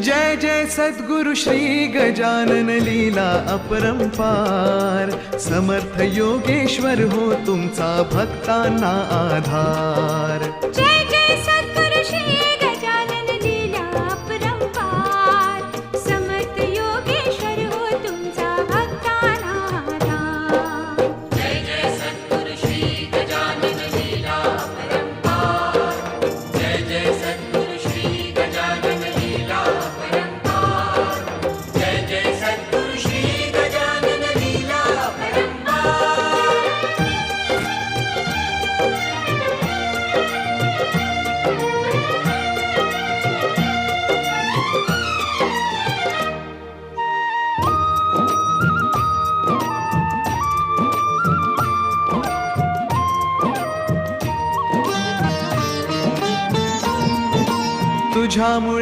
जय जय सद्गुरु श्री गजानन लीला अपरंपार, समर्थ योगेश्वर हो तुमचा भक्तांना आधार। जय जय सद्गुरु श्री गजानन लीला अपरंपार, समर्थ योगेश्वर हो तुमचा भक्तांना आधार। जय जय सद्गुरु श्री गजानन लीला अपरंपार, जय जय सद्गुरु श्री गजानन लीला अपरंपार, जय जय सद्गुरु श्री गजानन लीला अपरंपार। तुझ्यामुळे